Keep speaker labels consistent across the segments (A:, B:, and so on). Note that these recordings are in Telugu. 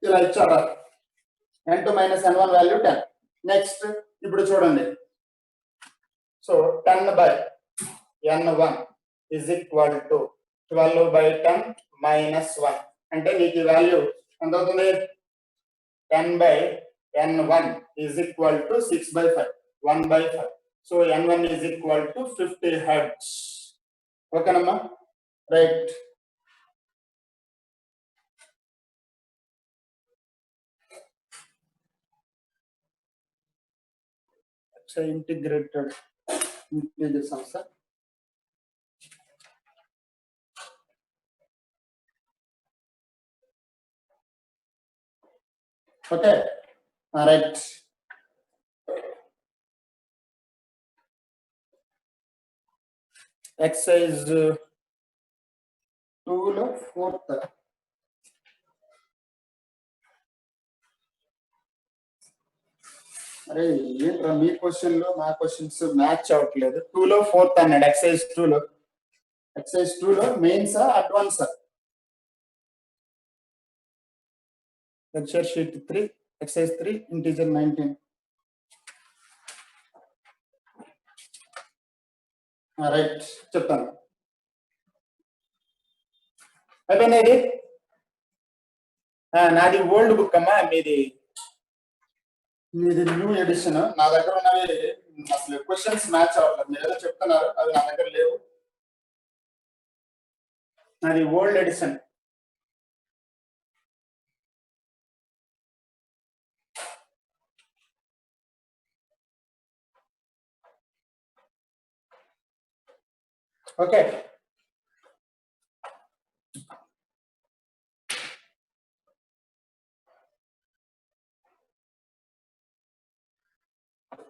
A: ఇలా ఇచ్చారా n2 minus n1 value 10. Next ఇప్పుడు చూడండి, so 10 by n1 is equal to 12 by 10 minus 1 అంటే నీకు వాల్యూ ఎంత అవుతుంది? 10 by n1 is equal to 6 by 5, 1 by 5. So n1 is equal to 50 hertz. ఓకేనమ్మా, రైట్. ఇంటిగ్రేటెడ్ ఇంటిగ్రేటెడ్ సంస్థ. Okay, right. ఎక్సైజ్ 2లో 4th. అరే ఏంట్రా మీ క్వశ్చన్ లో మా క్వశ్చన్స్ మ్యాచ్ అవ్వట్లేదు. 2లో 4th అన్నాడు. ఎక్సైజ్ 2లో మెయిన్సా అడ్వాన్సా? Lecture sheet 3 exercise 3 integer 19. Right, చెప్తాను. అయిపోయినది. నాది ఓల్డ్ బుక్ అమ్మా, మీది న్యూ ఎడిషన్. నా దగ్గర ఉన్నవి అసలు క్వశ్చన్స్ మ్యాచ్ అవ్వట్లేదు. మీరు ఏదో చెప్తున్నారు, అవి నా దగ్గర లేవు. నాది ఓల్డ్ ఎడిషన్. ఓకే,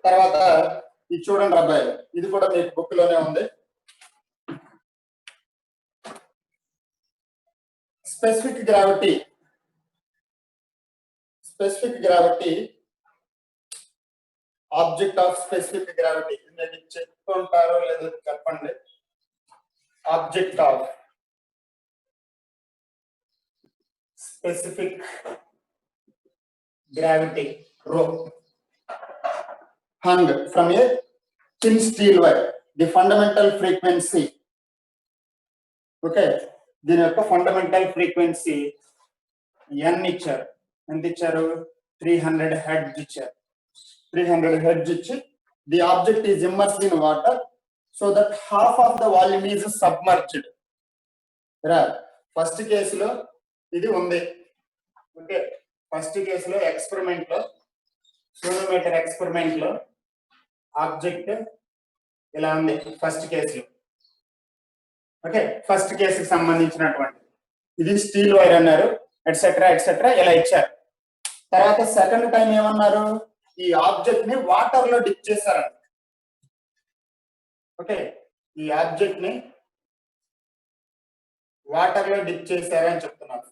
A: తర్వాత ఇది చూడండి అబ్బాయి, ఇది కూడా మీకు బుక్ లోనే ఉంది. Specific gravity object of specific gravity. మీరు చెప్తుంటారో లేదో చెప్పండి. Object of specific gravity rho hung from a thin steel wire. The fundamental frequency, okay, దీని యొక్క ఫండమెంటల్ ఫ్రీక్వెన్సీ n ఇచ్చారు. ఎంత ఇచ్చారు? 300 హెర్ట్జ్ ఇచ్చారు. 300 హెర్ట్జ్ ఇచ్చి the object is immersed in water so that half of the volume is submerged. First కేసులో ఇది ఉంది. ఓకే, ఫస్ట్ కేసులో ఎక్స్పెరిమెంట్ లో, సోనోమీటర్ ఎక్స్పెరిమెంట్ లో ఆబ్జెక్ట్ ఇలా ఉంది ఫస్ట్ కేసులో. ఓకే, ఫస్ట్ కేసుకి సంబంధించినటువంటి ఇది స్టీల్ వైర్ అన్నారు, ఎట్సెట్రా ఎట్సెట్రా ఇలా ఇచ్చారు. తర్వాత సెకండ్ టైం ఏమన్నారు? ఈ ఆబ్జెక్ట్ ని వాటర్ లో డిప్ చేశారంట. ఓకే, ఈ ఆబ్జెక్ట్ ని వాటర్ లో డిప్ చేశారని చెప్తున్నారు.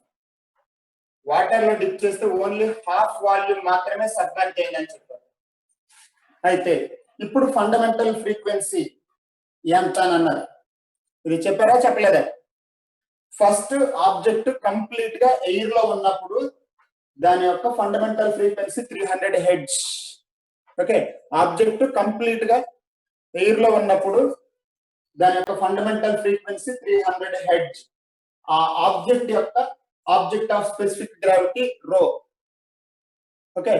A: వాటర్ లో డిప్ చేస్తే ఓన్లీ హాఫ్ వాల్యూమ్ మాత్రమే సబ్మర్జ్ అయిందని చెప్పారు. అయితే ఇప్పుడు ఫండమెంటల్ ఫ్రీక్వెన్సీ ఎంత అని అన్నారు. ఇది చెప్పారా చెప్పలేదా? ఫస్ట్ ఆబ్జెక్ట్ కంప్లీట్ గా ఎయిర్ లో ఉన్నప్పుడు దాని యొక్క fundamental frequency 300 hertz. Okay, object complete గా ఎయిర్ లో ఉన్నప్పుడు దాని యొక్క ఫండమెంటల్ ఫ్రీక్వెన్సీ 300 హెర్ట్జ్. ఆ ఆబ్జెక్ట్ యొక్క ఆబ్జెక్ట్ ఆఫ్ స్పెసిఫిక్ గ్రావిటీ రో. ఓకే,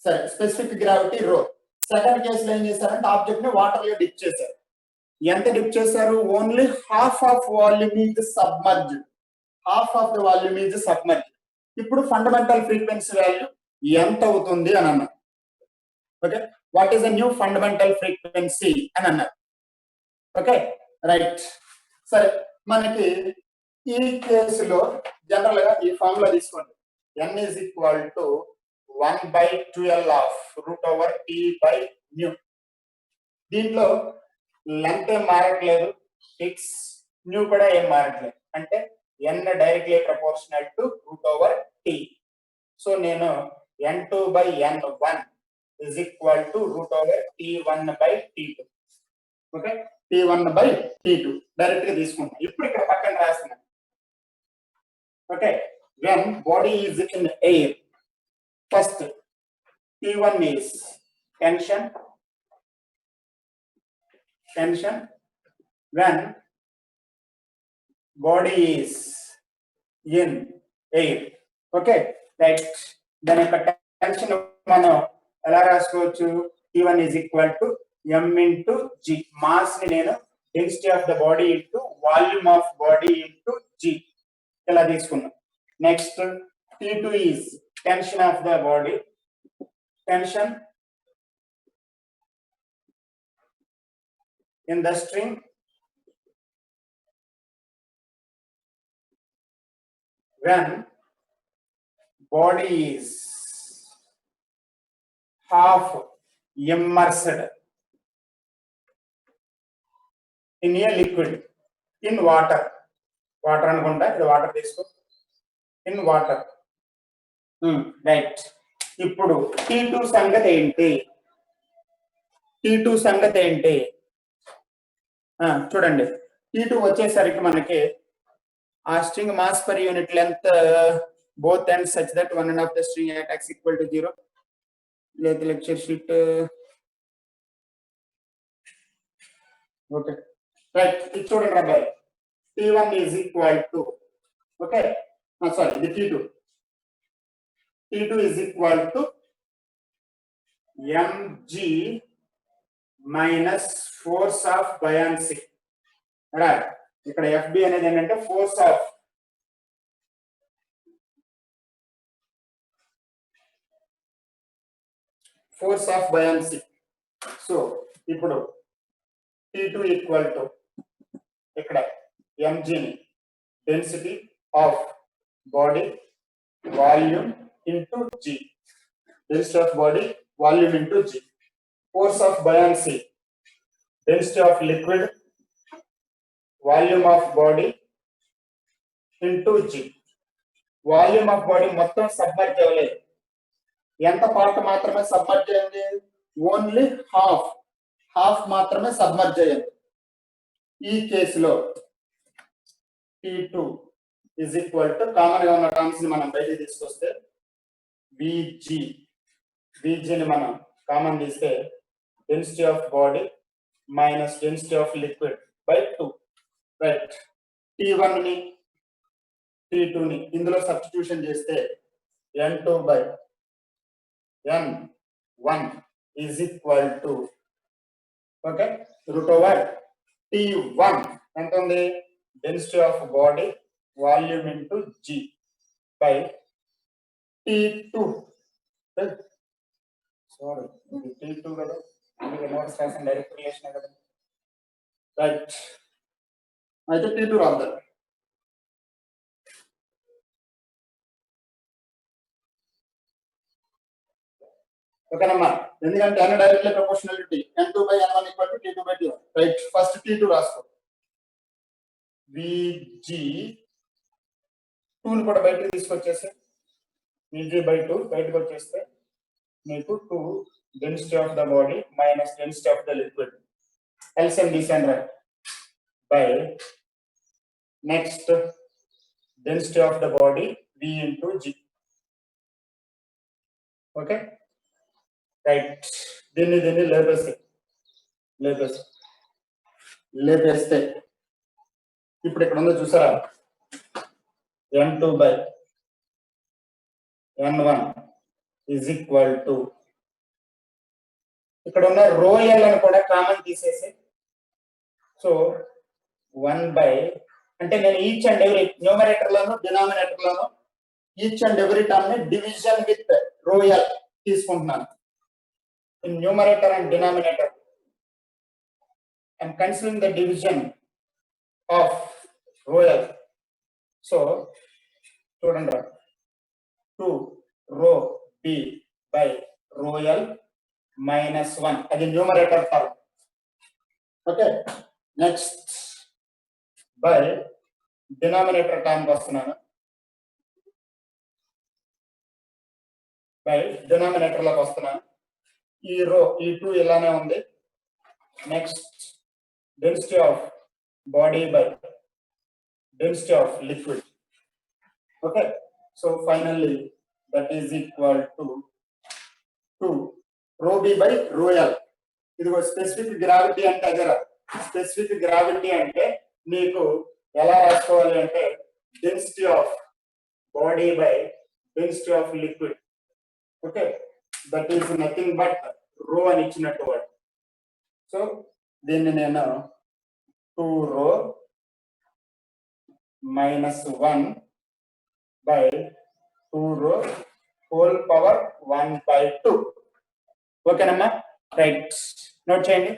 A: సరే, స్పెసిఫిక్ గ్రావిటీ రో. సెకండ్ కేసులో ఏం చేశారంటే ఆబ్జెక్ట్ ని వాటర్ లో డిప్ చేశారు. ఎంత డిప్ చేశారు? Only half of volume is submerged. Half of the volume is submerged. ఇప్పుడు ఫండమెంటల్ ఫ్రీక్వెన్సీ వాల్యూ ఎంత అవుతుంది అని అన్నారు. Okay, what is the new fundamental frequency అని అన్నారు. Okay, right. సరే, మనకి ఈ కేసులో జనరల్ గా ఈ ఫార్ములా తీసుకోండి. n is equal to 1/12 of √T/μ. దీంట్లో లెంత్ ఏం మారట్లేదు, ఫిక్స్ న్యూ కూడా ఏం మారట్లేదు. అంటే n directly proportional to √T. So నేను n2/n1 is equal to √T1/T2. Okay, T1/T2 direct గా తీసుకుంటాం. ఇప్పుడు ఇక్కడ పక్కన రాస్తున్నాను. Okay, when body is in air. First, T1 is tension when body is in air. Okay, right. Then tension మనం ఎలా రాసుకోవచ్చు? T1 is equal to m into g. Mass ని నేను density of the body into volume of body into g ఇలా తీసుకున్నాం. Next, T2 is tension of the body. Tension in the string when body is half immersed in a liquid, in water. Water అనుకుంటా, ఇది వాటర్ తీసుకో. In water. రైట్. ఇప్పుడు T2 సంగతి ఏంటి? T2 సంగతి ఏంటి? చూడండి, T2 వచ్చేసరికి మనకి ఆ string mass per unit length both ends such that one end of the string at x equal to 0. Let the lecture sheet. Okay, right. It's చూడండి అబ్బాయి, T1 is equal to, okay, sorry, the T2 is equal to mg minus force of buoyancy. right, ఇక్కడ FB అనేది ఏంటంటే force of buoyancy. సో ఇప్పుడు T2 equal to ఇక్కడ mg ని density of body volume into g, density of body volume into g. Force of buoyancy, density of liquid volume of body into g. Volume of body మొత్తం సబ్మర్జ్ అవ్వలేదు. ఎంత పార్ట్ మాత్రమే సబ్మర్జ్ అయింది? ఓన్లీ హాఫ్ మాత్రమే సబ్మర్జ్ అయ్యింది. ఈ కేసులో T2 is equal to common గా ఉన్న టర్మ్స్ ని మనం బయటికి తీసుకొస్తే VG ని మనం కామన్ తీస్తే density of body minus density of liquid by 2. Right. T1 ని T2 ని ఇందులో సబ్స్టిట్యూషన్ చేస్తే N2 by N1 is equal to, okay, root over T1 ఎంత ఉంది? density of body volume into g by T2. sorry, T2 కదా, ఇది నోట్స్ రాసిన డైరెక్ట్ రిలేషన్ కదా. రైట్, అయితే T2 రాద్దాం. ఓకేనమ్మా, ఎందుకంటే n directly proportionality N2 by N1 equal to T2 by T1. Right, first T2 రాసుకో. VG 2 ని కూడా బయటకు తీసుకొచ్చేసి VG by 2 బయటకు వచ్చేస్తే మీకు 2 density of the body minus density of the liquid LCM descendant by next density of the body V into G. okay, right. దీన్ని లేపేస్తే ఇప్పుడు ఇక్కడ ఉందో చూసారా, N2 by N1 is equal to, ఇక్కడ ఉన్న రో ఎల్ అని కూడా కామన్ తీసేసి, సో 1 by, అంటే నేను ఈచ్ అండ్ ఎవ్రీ న్యూమరేటర్ లోను డినామినేటర్ లోను ఈచ్ అండ్ ఎవ్రీ టర్మ్ ని డివిజన్ విత్ రో ఎల్ తీసుకుంటున్నాను. In numerator and denominator I'm considering the division of rho L. So చూడండి రా, 2 rho B by rho L minus 1, అది numerator term. Okay, next by denominator term వస్తున్నాను. బై డినామినేటర్ లోకి వస్తున్నాను. ఈ రో ఈ 2 ఇలానే ఉంది. Next density of body by density of liquid. Okay, So finally that is equal to 2 rho b by rho l. ఇదిగో స్పెసిఫిక్ గ్రావిటీ అంటే అదరా. స్పెసిఫిక్ గ్రావిటీ అంటే నీకు ఎలా రాసుకోవాలి అంటే density of body by density of liquid. Okay, that is nothing but రో అని ఇచ్చినట్టు వాడు. సో దీన్ని నేను 2 రో minus 1 by 2 rho whole power 1 by 2. ఓకేనమ్మా, రైట్, నోట్ చేయండి.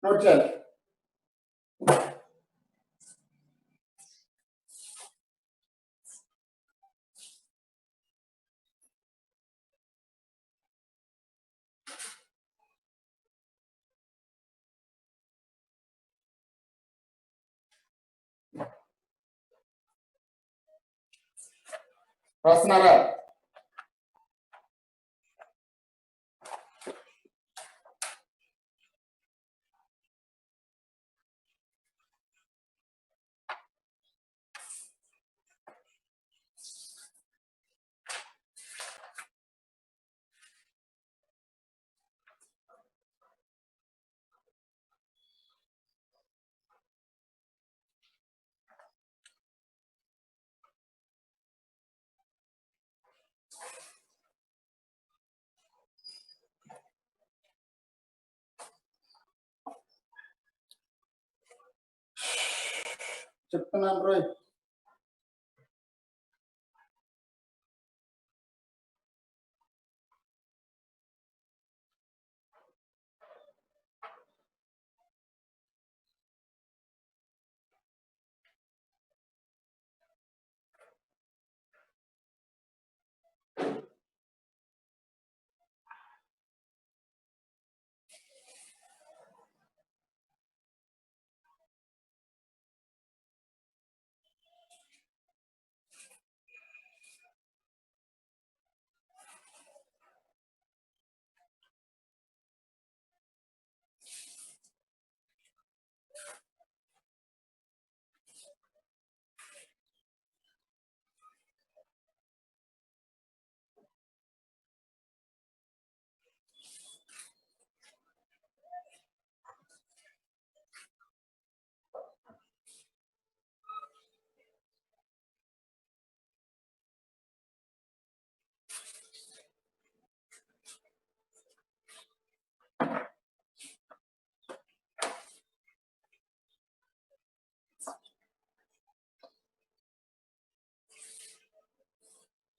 A: నోట్ చేయాలి. రాస్తున్నారా? చెప్తున్నాను రోయ్.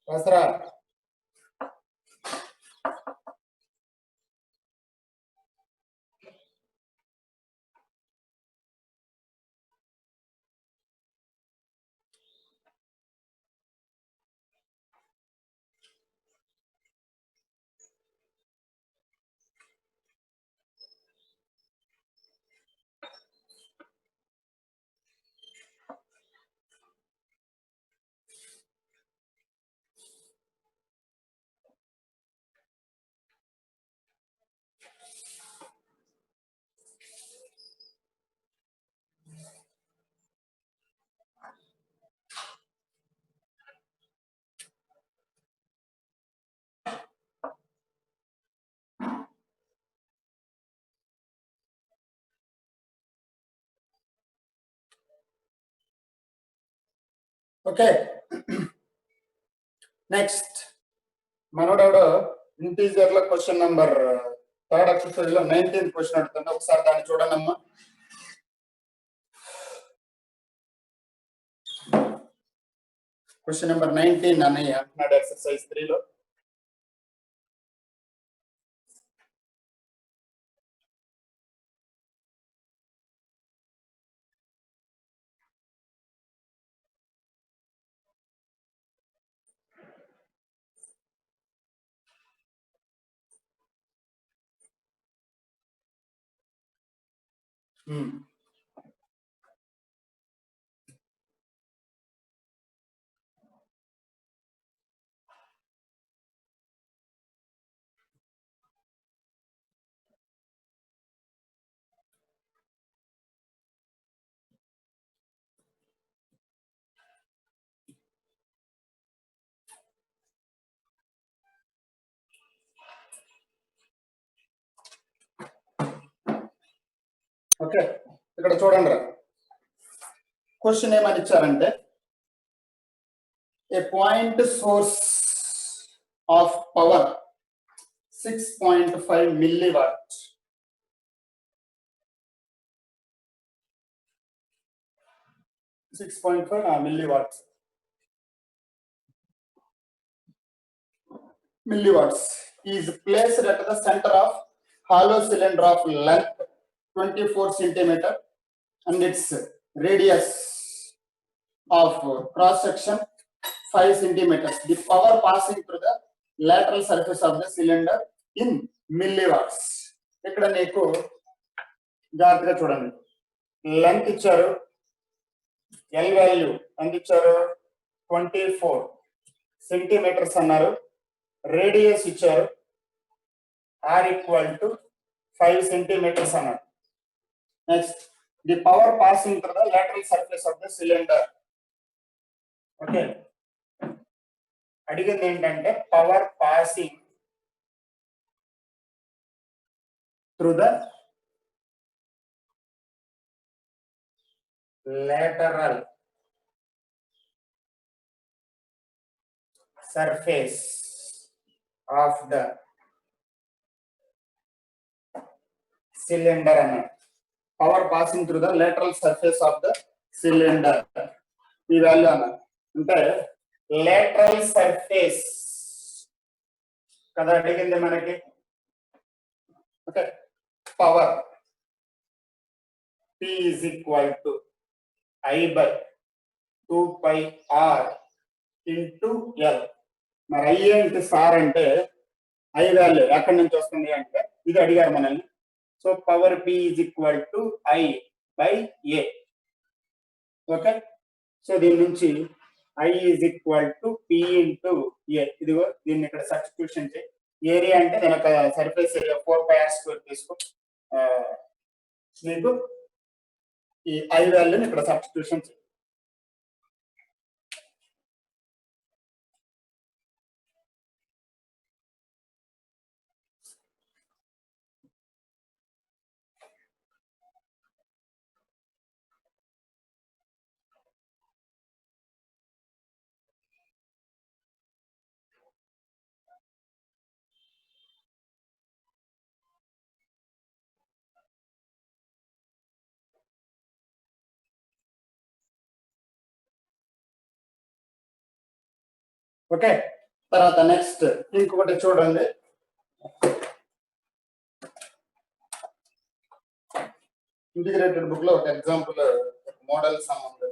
A: రాసరా? ఓకే, నెక్స్ట్ మనోడెవడో ఇంటీజర్ లో క్వశ్చన్ నంబర్ థర్డ్ ఎక్సర్సైజ్ లో 19th క్వశ్చన్ అడుగుతుంది. ఒకసారి దాన్ని చూడండమ్మా. క్వశ్చన్ నెంబర్ 19 అన్నయ్య అంటున్నాడు ఎక్సర్సైజ్ 3 లో. ఓకే, ఇక్కడ చూడండి క్వశ్చన్ ఏమని ఇచ్చారంటే a point source of power 6.5 milliwatt 6.5 milliwatts is placed at the center of hollow cylinder of length 24 centimeter and its radius of cross section 5 centimeters. The power passing through the lateral surface of the cylinder in milliwatts. ఇక్కడ నీకు జాగ్రత్తగా చూడండి, లెంత్ ఇచ్చారు, ఎల్ వాల్యూ ఎంత ఇచ్చారు 24 సెంటీమీటర్స్ అన్నారు, రేడియస్ ఇచ్చారు ఆర్ ఈక్వల్ టు 5 సెంటీమీటర్స్ అన్నారు. Next the power passing through the lateral surface of the cylinder. Okay, అడిగింది ఏంటంటే power passing through the lateral surface of the cylinder అన్న power passing through the lateral surface of the cylinder. ఈ వాల్యూ అన్న అంటే lateral surface కదా అడిగింది మనకి. Okay, power P is equal to I by 2 pi R into L. మరి I ఏంటి సార్ అంటే I వాల్యూ ఎక్కడి నుంచి వస్తుంది అంటే ఇది అడిగారు మనల్ని. So power P is equal to I by A. Okay, so దీని నుంచి I is equal to P into A. ఇదిగో దీన్ని ఇక్కడ సబ్స్టిట్యూషన్ చేయి. ఏరియా అంటే దాని యొక్క surface area 4 pi R square తీసుకో, మీకు ఈ I వాల్యూని ఇక్కడ సబ్స్టిట్యూషన్ చేయి. ఓకే, తర్వాత నెక్స్ట్ ఇంకొకటి చూడండి. ఇంటిగ్రేటెడ్ బుక్ లో ఒక ఎగ్జాంపుల్ మోడల్ సమ్ ఉంది.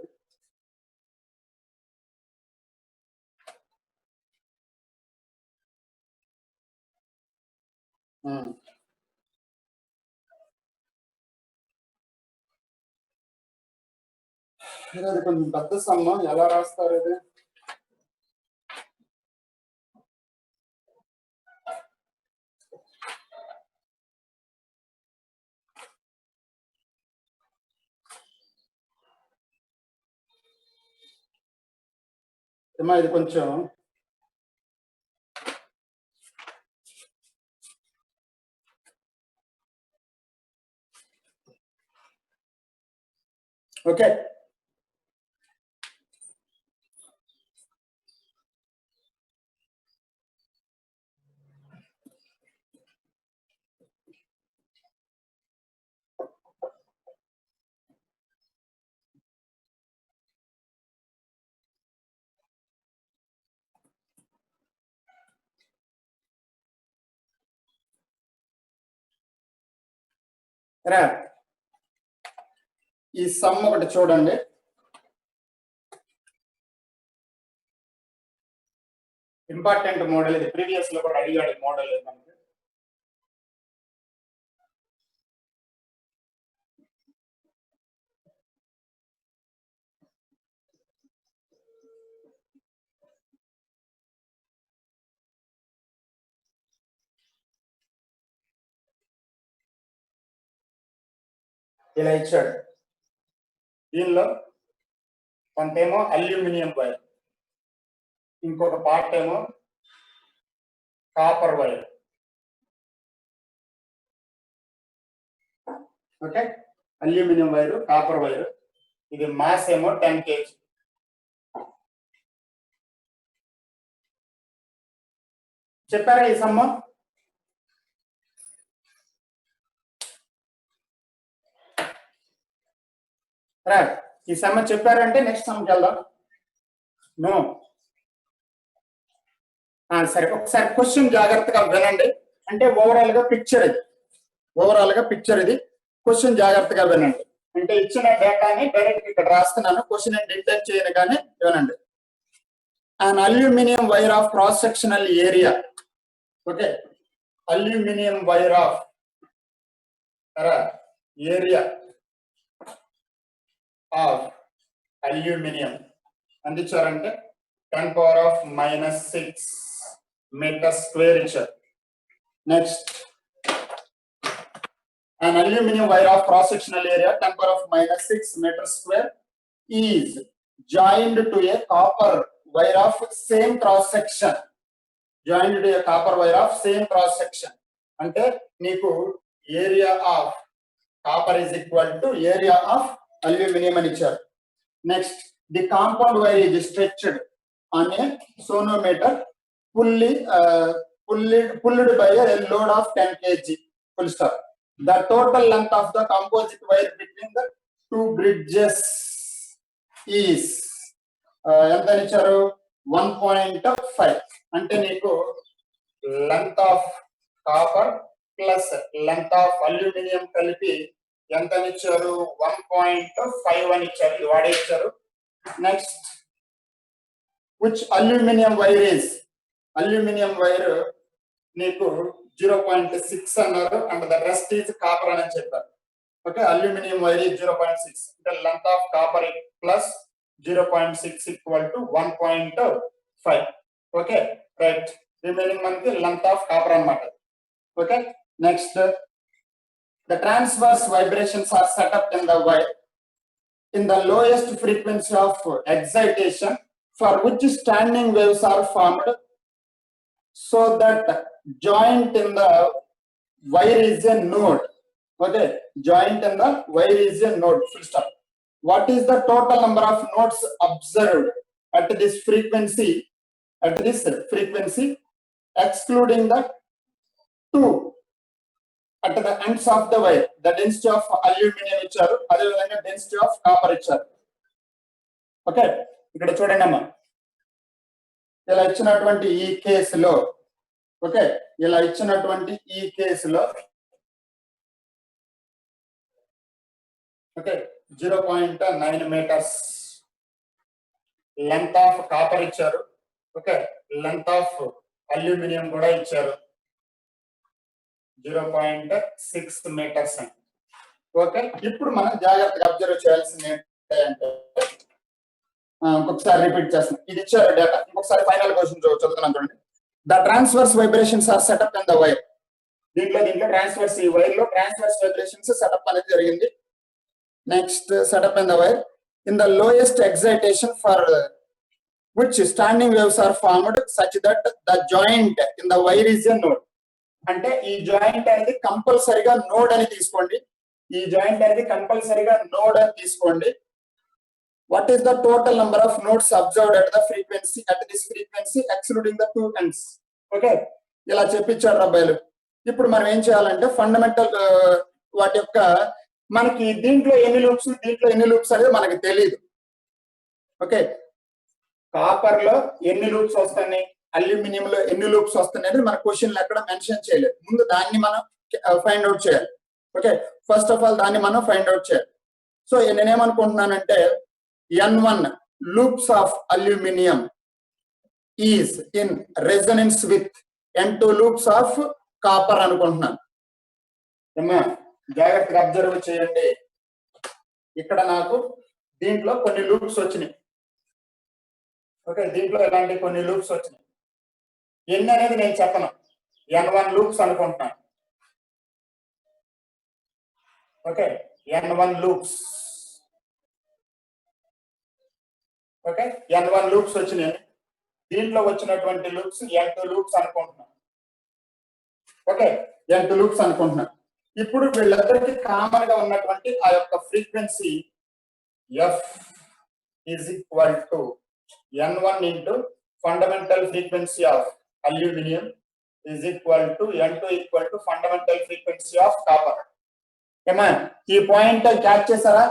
A: అది కొంచెం పెద్ద సమ్, ఎలా రాస్తారు ఇది? ఇది కొంచెం ఓకే. ఈ సమ్ ఒకటి చూడండి. ఇంపార్టెంట్ మోడల్ ఇది, ప్రీవియస్ లో కూడా అడిగాడు మోడల్. మనకి ఇలా ఇచ్చాడు. దీనిలో కొంతేమో అల్యూమినియం వైర్, ఇంకొక పార్ట్ ఏమో copper wire. Okay, aluminium wire, copper wire. ఇది మాస్ ఏమో 10 kg. చెప్పారా ఈ సమ్మ? రైట్, ఈ సమ్మ చెప్పారంటే నెక్స్ట్ సమ్కి వెళ్దాం. నో, సరే ఒకసారి క్వశ్చన్ జాగ్రత్తగా వినండి. అంటే ఓవరాల్ గా పిక్చర్ ఇది. క్వశ్చన్ జాగ్రత్తగా వినండి. అంటే ఇచ్చిన డేటాని డైరెక్ట్ ఇక్కడ రాస్తున్నాను, క్వశ్చన్ ఏంటి ఇంటెక్ట్ చేయను కానీ వినండి. An aluminum wire of cross-sectional area. Okay, aluminum wire of area of aluminum అందించారంటే 10⁻⁻6 meter square ఇచ్చారు. Next, an aluminum wire of cross-sectional area 10⁻⁻6 meter square is joined to a copper wire of same cross section. Joined to a copper wire of same cross section. అంటే నీకు area of copper is equal to area of aluminium అని ఇచ్చారు. Next, the compound wire is stretched on a sonometer pulled by a load of 10 kg. Full stop. The total length of the composite wire between the two bridges is ఎంత ఇచ్చారు? 1.5. అంటే నీకు length of copper plus length of aluminium కలిపి ఎంత ఇచ్చారు? 1.5 అని ఇచ్చారు, ఇది వాడే ఇచ్చారు. Next, which aluminium wire is? Aluminium wire నీకు 0.6 అన్నారు, and the rest is copper అని చెప్పారు. Okay, aluminium wire is 0.6. అంటే length of copper plus 0.6 equal to 1.5. Okay, right. Remaining మనకి లెంత్ ఆఫ్ కాపర్ అన్నమాట. Okay, next, the transverse vibrations are set up in the wire in the lowest frequency of excitation for which standing waves are formed, so that joint in the wire is a node. Okay, joint in the wire is a node. Full stop. What is the total number of nodes observed at this frequency? Excluding the two at the ends of the wire. The density of aluminum ఇచ్చారు, అదే విధంగా density of copper ఇచ్చారు. ఓకే, ఇక్కడ చూడండి అమ్మా, ఇలా ఇచ్చినటువంటి ఈ కేసులో, ఓకే, ఇలా ఇచ్చినటువంటి ఈ కేసులో, okay, 0.9 meters length of copper ఇచ్చారు. ఓకే, లెంత్ ఆఫ్ అల్యూమినియం కూడా ఇచ్చారు 0.6 meters అని. ఓకే, ఇప్పుడు మనం జాగ్రత్తగా అబ్జర్వ్ చేయాల్సింది ఏంటంటే, ఇంకొకసారి రిపీట్ చేస్తాం, ఇది ఇచ్చారు డేటా. ఇంకొకసారి ఫైనల్ క్వశ్చన్ చదువుతున్నాం చూడండి. The transverse vibrations are set up in the wire. దీంట్లో ట్రాన్స్వర్స్, ఈ వైర్ లో ట్రాన్స్వర్స్ వైబ్రేషన్స్ సెటప్ అనేది జరిగింది. Next, set up in the wire in the lowest excitation for which standing waves are formed such that the joint in the wire is a node. అంటే ఈ జాయింట్ అనేది కంపల్సరీగా నోడ్ అని తీసుకోండి. ఈ జాయింట్ అనేది కంపల్సరీగా నోడ్ అని తీసుకోండి. What is the total number of nodes observed at this frequency excluding the two ends. Okay, ఇలా చెప్పించారు అబ్బాయిలు. ఇప్పుడు మనం ఏం చేయాలంటే ఫండమెంటల్ వాటి యొక్క, మనకి దీంట్లో ఎన్ని లూప్స్ అనేది మనకి తెలియదు. ఓకే, కాపర్ లో ఎన్ని లూప్స్ వస్తాయి, అల్యూమినియం లో ఎన్ని లూప్స్ వస్తాయి అనేది మన క్వశ్చన్ ఎక్కడ మెన్షన్ చేయలేదు. ముందు దాన్ని మనం ఫైండ్ అవుట్ చేయాలి. ఓకే, ఫస్ట్ ఆఫ్ ఆల్ దాన్ని మనం ఫైండ్ అవుట్ చేయాలి. సో నేనేమనుకుంటున్నానంటే N1 loops of aluminium is in resonance with N2 loops of copper అనుకుంటున్నాను. ఏమా, జాగ్రత్తగా అబ్జర్వ్ చేయండి. ఇక్కడ నాకు దీంట్లో కొన్ని లూప్స్ వచ్చినాయి. ఓకే, దీంట్లో ఇలాంటి కొన్ని లూప్స్ వచ్చినాయి. ఎన్ని అనేది నేను చెప్పను, N1 లూప్స్ అనుకుంటున్నాను. Okay, N1 loops. Okay, N1 loops వచ్చినాయి. దీంట్లో వచ్చినటువంటి లూప్స్ N2 లూప్స్ అనుకుంటున్నాను. ఓకే, N2 లూప్స్ అనుకుంటున్నాను. ఇప్పుడు వీళ్ళందరికీ కామన్ గా ఉన్నటువంటి ఆ యొక్క frequency F is equal to N1 into fundamental frequency of aluminum is equal to N2 equal to fundamental frequency of copper. ఏమా ఈ పాయింట్ క్యాచ్ చేశారా?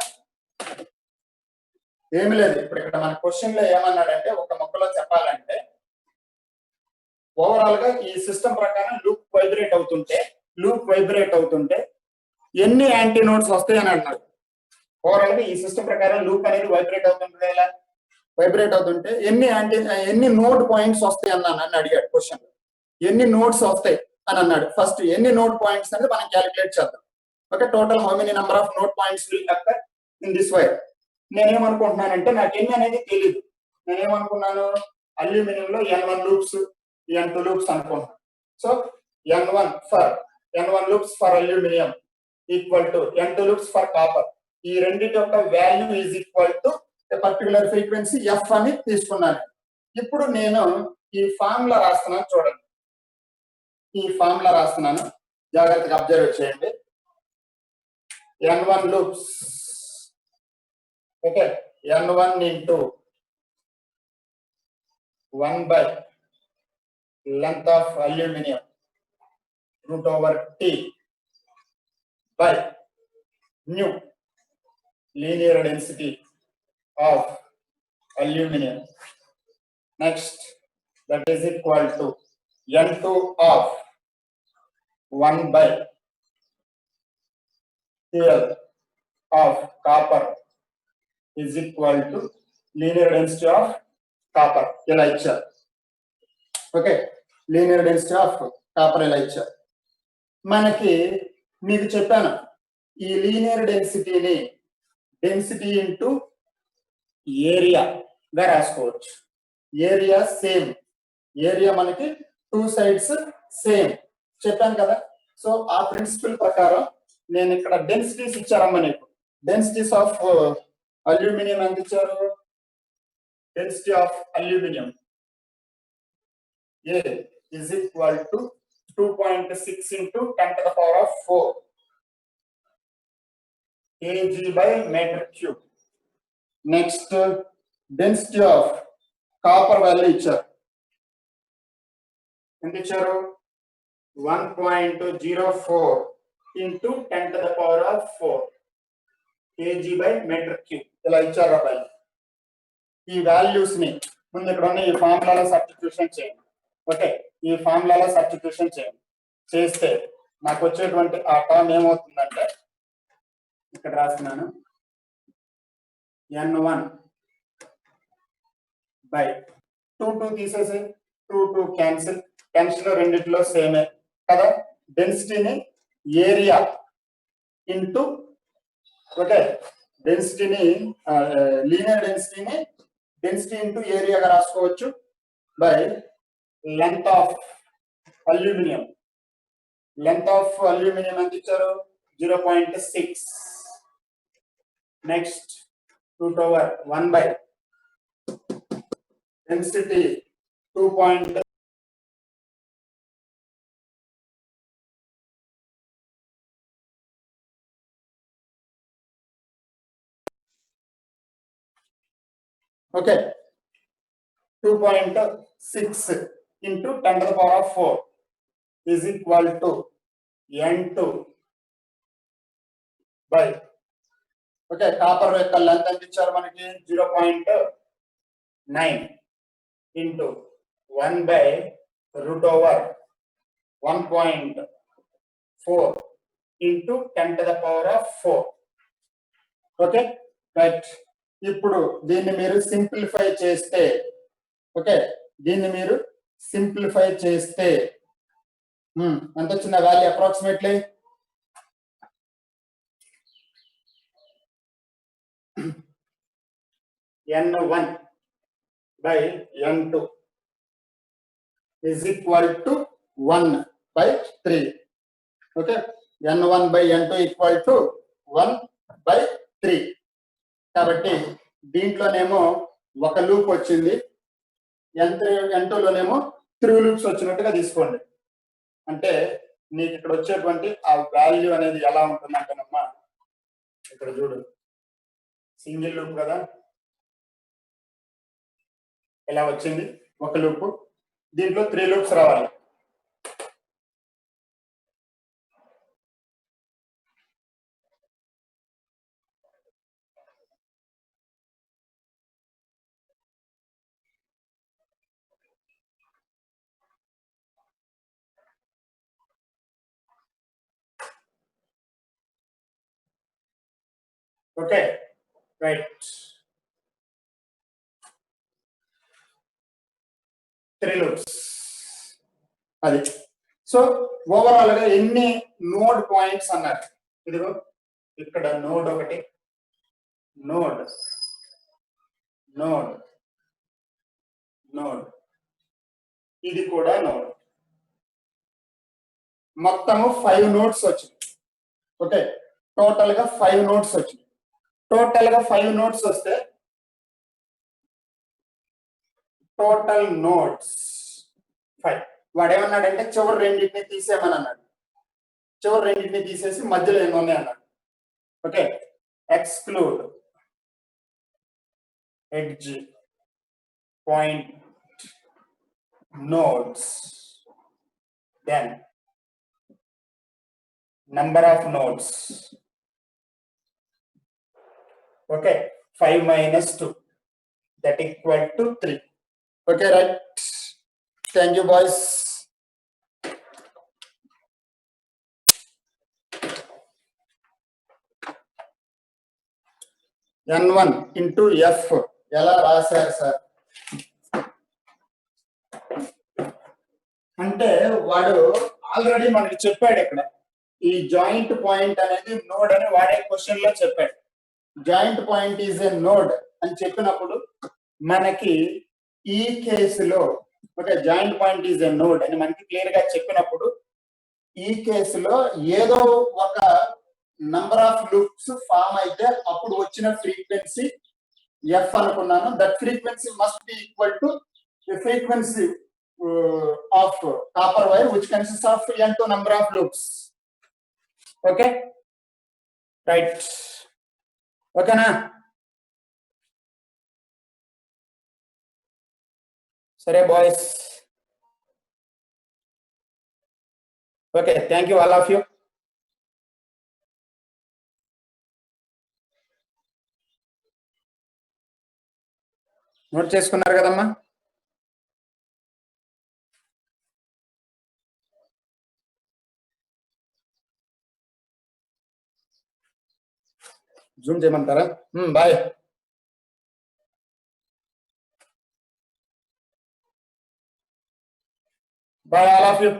A: ఏమి లేదు. ఇప్పుడు ఇక్కడ మన క్వశ్చన్ లో ఏమన్నాడంటే ఒక మొక్కలో చెప్పాలంటే ఓవరాల్ గా ఈ సిస్టమ్ ప్రకారం లూప్ వైబ్రేట్ అవుతుంటే ఎన్ని యాంటీ నోడ్స్ వస్తాయని అన్నాడు. ఓవరాల్ గా ఈ సిస్టమ్ ప్రకారం లూప్ అనేది వైబ్రేట్ అవుతుంటే ఎన్ని నోడ్ పాయింట్స్ వస్తాయి అని అడిగాడు క్వశ్చన్. ఎన్ని నోడ్స్ వస్తాయి అని అన్నాడు. ఫస్ట్ ఎన్ని నోడ్ పాయింట్స్ అనేది మనం క్యాలిక్యులేట్ చేద్దాం. Okay, total how many number of node points will occur in this wire. నేనేమనుకుంటున్నానంటే నాకు ఎన్ని అనేది తెలియదు. నేనేమనుకున్నాను, అల్యూమినియం లో N1 లూప్స్ N2 లూప్స్ అనుకుంటున్నాను. So N1 loops for aluminium equal to N2 loops for copper. ఈ రెండింటి యొక్క value is equal to particular frequency F అని తీసుకున్నాను. ఇప్పుడు నేను ఈ ఫార్ములా రాస్తున్నాను, చూడండి. ఈ ఫార్ములా రాస్తున్నాను, జాగ్రత్తగా అబ్జర్వ్ చేయండి. N1 loops, okay, N1 into 1 by length of aluminum root over T by nu linear density of aluminum. Next, that is equal to N2 of 1 by 12 of copper is equal to linear density of copper. ఇలా ఇచ్చారు. Okay, linear density of copper ఇలా ఇచ్చారు. మనకి మీకు చెప్పాను, ఈ లీనియర్ డెన్సిటీని డెన్సిటీ ఇంటూ ఏరియాగా రాసుకోవచ్చు. ఏరియా సేమ్, ఏరియా మనకి టూ సైడ్స్ సేమ్ చెప్పాను కదా. సో ఆ ప్రిన్సిపల్ ప్రకారం నేను ఇక్కడ డెన్సిటీస్ ఇచ్చారమ్మా నీకు. డెన్సిటీస్ ఆఫ్ అల్యూమినియం ఎంత ఇచ్చారు? Density of aluminium A is equal to 2.6 into 10 to the power of 4 kg by meter cube. Next, density of copper value ఇచ్చారు. ఎంత ఇచ్చారు? 1.04 into 10 to the power of 4 kg by meter cube. ఇలా ఇచ్చారు అబ్బాయి. ఈ వాల్యూస్ ని ముందు ఇక్కడ ఉన్న ఈ ఫార్ములాలో సబ్స్టిట్యూషన్ చేయండి. ఓకే, ఈ ఫార్ములాలో సబ్స్టిట్యూషన్ చేస్తే నాకు వచ్చేటువంటి ఆ టర్మ్ ఏమవుతుందంటే, ఇక్కడ రాస్తున్నాను, N1 by 2 తీసేసి 2 క్యాన్సిల్ రెండిట్లో సేమే కదా. డెన్సిటీని ఏరియా ఇంటూ, ఓకే, డెన్సిటీని లీనియర్ డెన్సిటీని డెన్సిటీ ఇంటూ ఏరియాగా రాసుకోవచ్చు by length of aluminium. Length of aluminium ఎంత ఇచ్చారు? 0.6. Next, root over 1 by density 2. Okay, 2.6 into 10 to the power of 4 is equal to N2 by, okay, copper యొక్క లెంత్ ఎంత ఇచ్చారు మనకి? 0.9 into 1 by root over 1.4 into 10 to the power of 4. Okay, right. ఇప్పుడు దీన్ని మీరు సింప్లిఫై చేస్తే, ఓకే, దీన్ని మీరు సింప్లిఫై చేస్తే ఎంత వచ్చిన value approximately? N1 by N2 is equal to 1 by 3. Okay, N1 by N2 equal to 1 by 3. కాబట్టి దీంట్లోనేమో ఒక లూప్ వచ్చింది, N2 లోనేమో 3 లూప్స్ వచ్చినట్టుగా తీసుకోండి. అంటే నీకు ఇక్కడ వచ్చేటువంటి ఆ వాల్యూ అనేది ఎలా ఉంటుందంటేనమ్మా, ఇక్కడ చూడు, సింగిల్ లూప్ కదా, ఎలా వచ్చింది ఒక లూప్, దీంట్లో 3 లూప్స్ రావాలి. ఓకే రైట్, 3 లూప్స్ అది. సో ఓవరాల్ గా ఎన్ని నోడ్ పాయింట్స్ అన్నారు, ఇదిగో ఇక్కడ నోడ్ ఒకటి, నోడ్ నోడ్ నోడ్, ఇది కూడా నోడ్, మొత్తము 5 నోడ్స్ వచ్చింది. ఓకే, టోటల్ గా 5 నోడ్స్ వచ్చింది. టోటల్ గా 5 నోడ్స్ వస్తే టోటల్ నోడ్స్ 5. వాడు ఏమన్నాడంటే చివరి రెండింటిని తీసేయమని అన్నాడు. చివరి రెండింటిని తీసేసి మధ్యలో ఎన్ని ఉన్నాయి అన్నాడు. ఓకే, exclude edge point nodes, then number of nodes. Okay, 5 minus 2, that equal to 3. Okay, right, thank you boys. N1 into F ఎలా రాశారు సార్ అంటే, వాడు ఆల్రెడీ మనకి చెప్పాడు ఇక్కడ, ఈ జాయింట్ పాయింట్ అనేది నోడ్ అని వాడే క్వశ్చన్ లో చెప్పాడు. Joint point is a node అని చెప్పినప్పుడు మనకి ఈ కేసులో, okay, joint point is a node అని మనకి క్లియర్ గా చెప్పినప్పుడు ఈ కేసులో ఏదో ఒక నంబర్ ఆఫ్ లూప్స్ ఫామ్ అయితే అప్పుడు వచ్చిన ఫ్రీక్వెన్సీ ఎఫ్ అనుకున్నాను. That frequency must be equal to the frequency of copper wire which consist of n2 number of loops. Okay right, ఓకేనా? సరే boys, okay, thank you all of you. Note చేసుకున్నారు కదమ్మా? జూమ్ చేయమంటారా? Bye. Bye all of you.